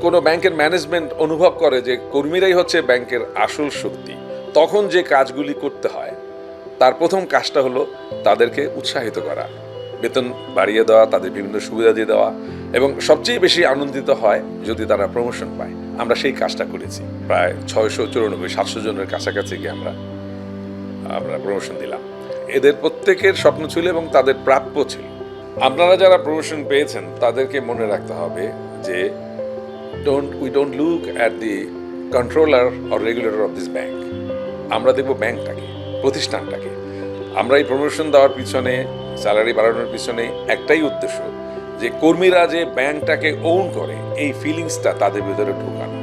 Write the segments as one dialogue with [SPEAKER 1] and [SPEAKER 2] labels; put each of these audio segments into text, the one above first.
[SPEAKER 1] কোনো ব্যাংকের ম্যানেজমেন্ট অনুভব করে যে কর্মীরাই হচ্ছে ব্যাংকের আসল শক্তি, তখন যে কাজগুলি করতে হয় তার প্রথম কাজটা হলো তাদেরকে উৎসাহিত করা, বেতন বাড়িয়ে দেওয়া, তাদের বিভিন্ন সুবিধা দিয়ে দেওয়া, এবং সবচেয়ে বেশি আনন্দিত হয় যদি তারা প্রমোশন পায়। আমরা সেই কাজটা করেছি, প্রায় 694-700 জনের কাছাকাছি গিয়ে আমরা প্রমোশন দিলাম। এদের প্রত্যেকের স্বপ্ন ছিল এবং তাদের প্রাপ্য ছিল। আপনারা যারা প্রমোশন পেয়েছেন তাদেরকে মনে রাখতে হবে যে we don't look at the controller or regulator of this bank. আমরা দেখব ব্যাংকটাকে, প্রতিষ্ঠানটাকে। আমরা এই প্রমোশন দেওয়ার পিছনে, স্যালারি বাড়ানোর পিছনে একটাই উদ্দেশ্য, যে কর্মীরা যে ব্যাংকটাকে ওন করে এই ফিলিংসটা তাদের ভিতরে ঢোকানো,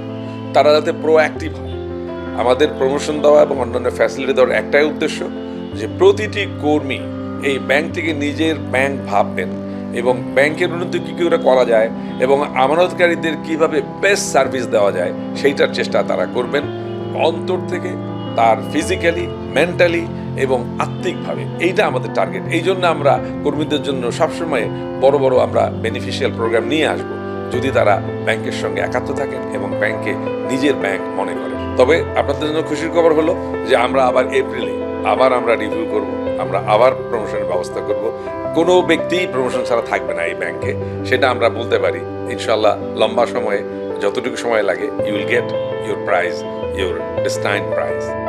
[SPEAKER 1] তারা যাতে প্রোঅ্যাক্টিভ হয়। আমাদের প্রমোশন দেওয়া এবং অন্যান্য ফ্যাসিলিটি দেওয়ার একটাই উদ্দেশ্য, যে প্রতিটি কর্মী এই ব্যাংকটিকে নিজের ব্যাংক ভাববেন এবং ব্যাংকের উন্নতি কী করে করা যায় এবং আমানতকারীদের কিভাবে বেস্ট সার্ভিস দেওয়া যায় সেইটার চেষ্টা তারা করবেন অন্তর থেকে, তার ফিজিক্যালি, মেন্টালি এবং আত্মিকভাবে। এইটা আমাদের টার্গেট। এই জন্য আমরা কর্মীদের জন্য সবসময় বড় বড় আমরা বেনিফিশিয়াল প্রোগ্রাম নিয়ে আসব, যদি তারা ব্যাংকের সঙ্গে একাত্ম থাকেন এবং ব্যাংকে নিজের ব্যাংক মনে করেন। তবে আপনাদের জন্য খুশির খবর হলো যে আমরা আবার এপ্রিলে আমরা রিভিউ করব, আমরা আবার প্রমোশনের ব্যবস্থা করব। কোনো ব্যক্তি প্রমোশন ছাড়া থাকবে না এই ব্যাংকে, সেটা আমরা বলতে পারি। ইনশাল্লাহ লম্বা সময়ে, যতটুকু সময় লাগে, you will get your prize, your destine prize.